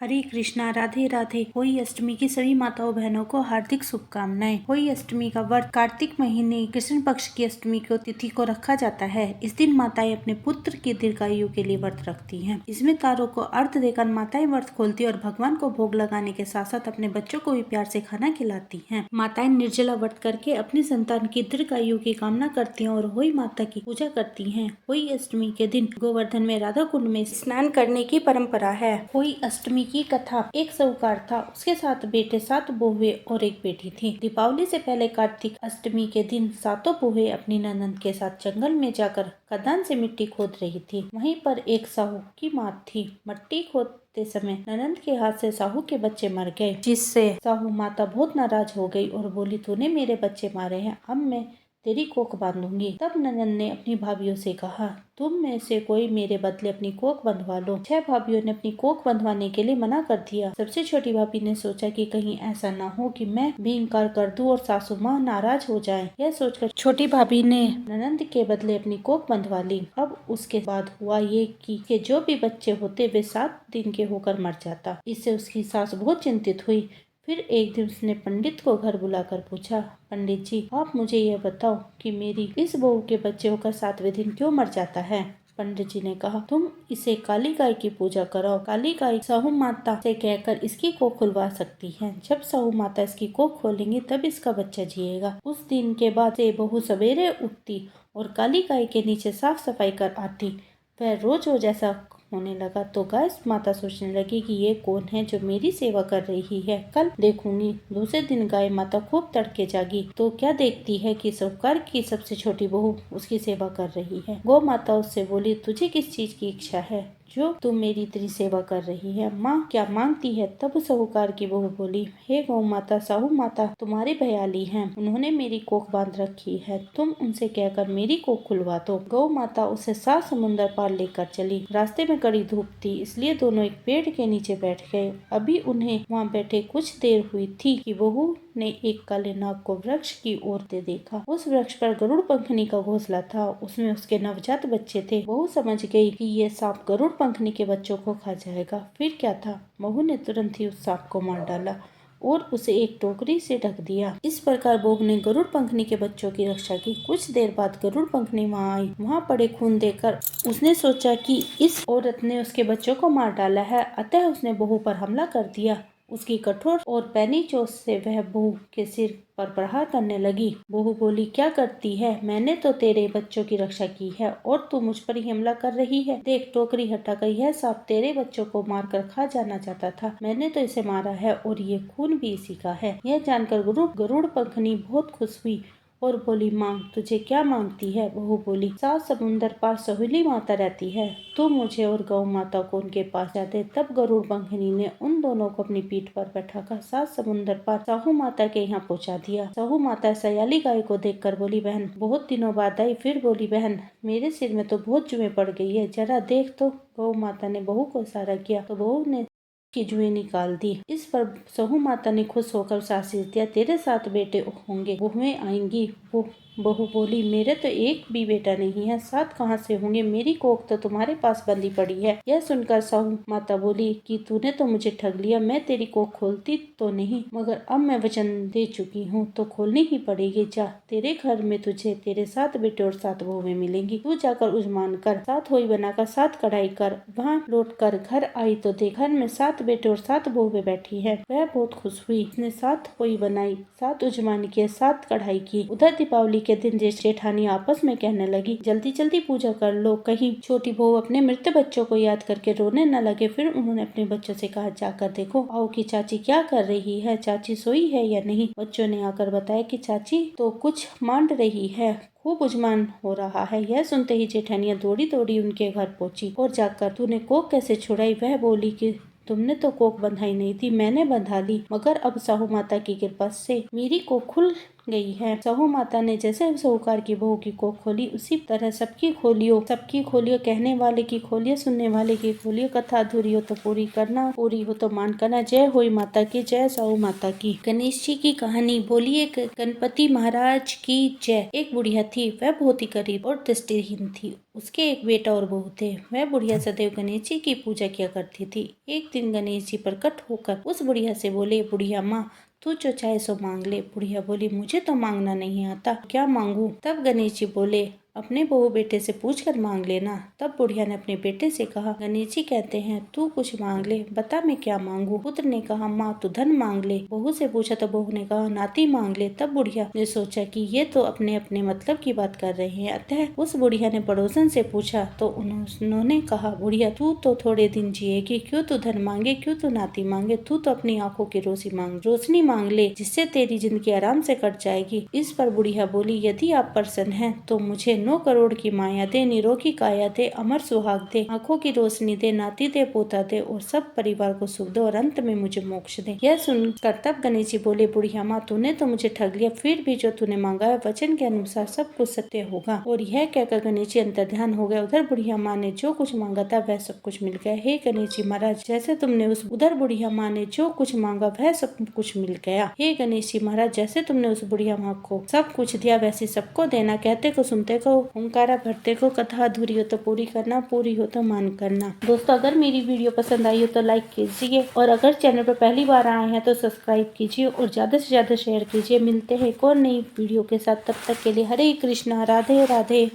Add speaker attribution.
Speaker 1: हरे कृष्णा, राधे राधे। होली अष्टमी की सभी माताओं बहनों को हार्दिक शुभकामनाएं। होली अष्टमी का व्रत कार्तिक महीने कृष्ण पक्ष की अष्टमी को तिथि को रखा जाता है। इस दिन माताएं अपने पुत्र की दीर्घायु के लिए व्रत रखती हैं। इसमें तारों को अर्घ देकर माताएं व्रत खोलती और भगवान को भोग लगाने के साथ साथ अपने बच्चों को भी प्यार से खाना खिलाती हैं। माताएं निर्जला व्रत करके अपनी संतान की दीर्घायु की कामना करती हैं और होली माता की पूजा करती हैं। होली अष्टमी के दिन गोवर्धन में राधा कुंड में स्नान करने की परंपरा है। होली अष्टमी की कथा। एक साहूकार था, उसके 7 बेटे 7 बहुएं और एक बेटी थी। दीपावली से पहले कार्तिक अष्टमी के दिन 7 बहुएं अपनी ननद के साथ जंगल में जाकर खदान से मिट्टी खोद रही थी। वहीं पर एक साहू की माँ थी। मिट्टी खोदते समय ननद के हाथ से साहू के बच्चे मर गए, जिससे साहू माता बहुत नाराज हो गई और बोली, तूने मेरे बच्चे मारे हैं, अब मैं तेरी कोख बांधूंगी। तब ननद ने अपनी भाभीियों से कहा, तुम में से कोई मेरे बदले अपनी कोख बंधवा लो। 6 भाभीियों ने अपनी कोख बंधवाने के लिए मना कर दिया। सबसे छोटी भाभी ने सोचा कि कहीं ऐसा ना हो कि मैं भी इनकार कर दूं और सासू माँ नाराज हो जाएं। यह सोचकर छोटी भाभी ने ननद के बदले अपनी कोख बंधवा ली। अब उसके बाद हुआ ये कि जो भी बच्चे होते वे 7 दिन के होकर मर जाता। इससे उसकी सास बहुत चिंतित हुई। फिर एक दिन उसने पंडित को घर बुलाकर पूछा, पंडित जी, आप मुझे यह बताओ कि मेरी इस बहू के बच्चे होकर 7वें दिन क्यों मर जाता है। पंडित जी ने कहा, तुम इसे काली गाय की पूजा कराओ। काली गाय साहू माता से कहकर इसकी कोख खुलवा सकती है। जब साहू माता इसकी कोख खोलेंगी तब इसका बच्चा जिएगा। उस दिन के बाद से बहू सवेरे उठती और काली गाय के नीचे साफ सफाई कर आती। वह रोज ऐसा होने लगा तो गाय माता सोचने लगी कि ये कौन है जो मेरी सेवा कर रही है, कल देखूंगी। दूसरे दिन गाय माता खूब तड़के जागी तो क्या देखती है कि साहूकार की सबसे छोटी बहू उसकी सेवा कर रही है। गौ माता उससे बोली, तुझे किस चीज की इच्छा है जो तुम मेरी तेरी सेवा कर रही है, माँ क्या मांगती है। तब साहूकार की बहू बोली, हे गौ माता, साहू माता तुम्हारे भयाली हैं, उन्होंने मेरी कोख बांध रखी है, तुम उनसे कहकर मेरी कोख खुलवा दो। गौ माता उसे 7 समुंदर पार लेकर चली। रास्ते में कड़ी धूप थी, इसलिए दोनों एक पेड़ के नीचे बैठ गए। अभी उन्हें वहाँ बैठे कुछ देर हुई थी कि बहू ने एक काले नाग को वृक्ष की ओर से देखा। उस वृक्ष पर गरुड़ पंखनी का घोंसला था, उसमें उसके नवजात बच्चे थे। बहू समझ गई कि ये सांप गरुड़ पंखनी के बच्चों को खा जाएगा। फिर क्या था, बहू ने तुरंत ही उस सांप को मार डाला और उसे एक टोकरी से ढक दिया। इस प्रकार बहू ने गरुड़ पंखनी के बच्चों की रक्षा की। कुछ देर बाद गरुड़ पंखनी वहाँ आई। वहाँ पड़े खून देखकर उसने सोचा कि इस औरत ने उसके बच्चों को मार डाला है, अतः उसने बहू पर हमला कर दिया। उसकी कठोर और पैनी चोट से वह बहू के सिर पर प्रहार करने लगी। बहू बोली, क्या करती है, मैंने तो तेरे बच्चों की रक्षा की है और तू मुझ पर ही हमला कर रही है। देख, टोकरी हटा कर यह सांप तेरे बच्चों को मारकर खा जाना चाहता था, मैंने तो इसे मारा है और ये खून भी इसी का है। यह जानकर गरुड़ पंखनी बहुत खुश हुई और बोली, मांग, तुझे क्या मांगती है। बहू बोली, 7 समुंदर पार सहेली माता रहती है, तू मुझे और गौ माता को उनके पास जा दे। तब गरुड़ पंखनी ने उन दोनों को अपनी पीठ पर बैठाकर 7 समुंदर पार साहू माता के यहाँ पहुँचा दिया। साहू माता सयाली गाय को देखकर बोली, बहन बहुत दिनों बाद आई। फिर बोली, बहन मेरे सिर में तो बहुत जुएं पड़ गई है, जरा देख तो। गौ माता ने बहू को इशारा किया तो बहू ने की जुएं निकाल दी। इस पर साहू माता ने खुश होकर आशीष दिया, तेरे 7 बेटे होंगे, बहुएं आएंगी। वो बहू बोली, मेरे तो एक भी बेटा नहीं है, 7 कहाँ से होंगे, मेरी कोख तो तुम्हारे पास बंधी पड़ी है। यह सुनकर साहू माता बोली कि तूने तो मुझे ठग लिया, मैं तेरी कोख खोलती तो नहीं, मगर अब मैं वचन दे चुकी हूँ तो खोलनी ही पड़ेगी। जा, तेरे घर में तुझे तेरे 7 बेटे और 7 बहुएं मिलेंगी। तू जाकर उजमान कर 7 होई बनाकर 7 कढ़ाई कर। वहाँ लौट कर घर आई तो देख घर में 7 बेटे और 7 बहुएं बैठी है। वह बहुत खुश हुई। उसने 7 होई बनाई, 7 उजमान किए, 7 कढ़ाई की। उधर दीपावली के दिन जेठानी आपस में कहने लगी, जल्दी जल्दी पूजा कर लो, कहीं छोटी बहू अपने मृत बच्चों को याद करके रोने न लगे। फिर उन्होंने अपने बच्चों से कहा, जाकर देखो आओ कि चाची क्या कर रही है, चाची सोई है या नहीं। बच्चों ने आकर बताया कि चाची तो कुछ मांड रही है, खूब उजमान हो रहा है। यह सुनते ही जेठानियां दौड़ी दौड़ी उनके घर पहुंची और जाकर, तूने कोख कैसे छुड़ाई। वह बोली कि तुमने तो कोख बंधाई नहीं थी, मैंने बंधा ली, मगर अब साहू माता की कृपा से मेरी कोख खुल गई है। सहु माता ने जैसे साहूकार की बहू की कोख खोली, उसी तरह सबकी खोलियो, कहने वाले की खोलियो, सुनने वाले की खोलियो। कथा अधूरी हो तो पूरी करना, पूरी हो तो मान करना। जय होई माता की, जय सहु माता की। गणेश जी की कहानी। बोलिए गणपति महाराज की जय। एक बुढ़िया थी, वह बहुत ही गरीब और दृष्टिहीन थी। उसके एक बेटा और बहू थे। वह बुढ़िया सदैव गणेश जी की पूजा किया करती थी। एक दिन गणेश जी प्रकट होकर उस बुढ़िया से बोले, बुढ़िया माँ, तू जो चाहे सो मांग ले। बुढ़िया बोली, मुझे तो मांगना नहीं आता, क्या मांगू? तब गणेश जी बोले, अपने बहू बेटे से पूछ कर मांग लेना। तब बुढ़िया ने अपने बेटे से कहा, गणेश जी कहते हैं तू कुछ मांग ले, बता मैं क्या मांगू? पुत्र ने कहा, माँ तू धन मांग ले। बहू से पूछा तो बहू ने कहा, नाती मांग ले। तब बुढ़िया ने सोचा कि ये तो अपने अपने मतलब की बात कर रहे हैं। अतः उस बुढ़िया ने पड़ोसन से पूछा तो उन्होंने कहा, बुढ़िया तू तो थोड़े दिन जिएगी, क्यों तू धन मांगे, क्यों तू नाती मांगे? तू तो अपनी आंखों की रोशनी मांग ले, जिससे तेरी जिंदगी आराम से कट जाएगी। इस पर बुढ़िया बोली, यदि आप प्रसन्न हैं तो मुझे 9 करोड़ की माया दे, निरोगी काया दे, अमर सुहाग दे, आंखों की रोशनी दे, नाती दे, पोता दे और सब परिवार को सुख दे और अंत में मुझे मोक्ष दे। यह सुनकर तब गणेश जी बोले, बुढ़िया माँ, तूने तो मुझे ठग लिया, फिर भी जो तूने मांगा है वचन के अनुसार सब कुछ सत्य होगा। और यह कहकर गणेश जी अंतर्ध्यान हो गए। उधर बुढ़िया माँ ने जो कुछ मांगा था वह सब कुछ मिल गया। हे गणेश जी महाराज, जैसे तुमने उधर बुढ़िया माँ ने जो कुछ मांगा वह सब कुछ मिल गया। हे गणेश जी महाराज, जैसे तुमने उस बुढ़िया माँ को सब कुछ दिया वैसे सबको देना। कहते को सुनते को, हुंकारा भरते को, कथा अधूरी हो तो पूरी करना, पूरी हो तो मान करना। दोस्तों, अगर मेरी वीडियो पसंद आई हो तो लाइक कीजिए और अगर चैनल पर पहली बार आए हैं तो सब्सक्राइब कीजिए और ज्यादा से ज्यादा शेयर कीजिए। मिलते हैं एक और नई वीडियो के साथ, तब तक के लिए हरे कृष्णा, राधे राधे।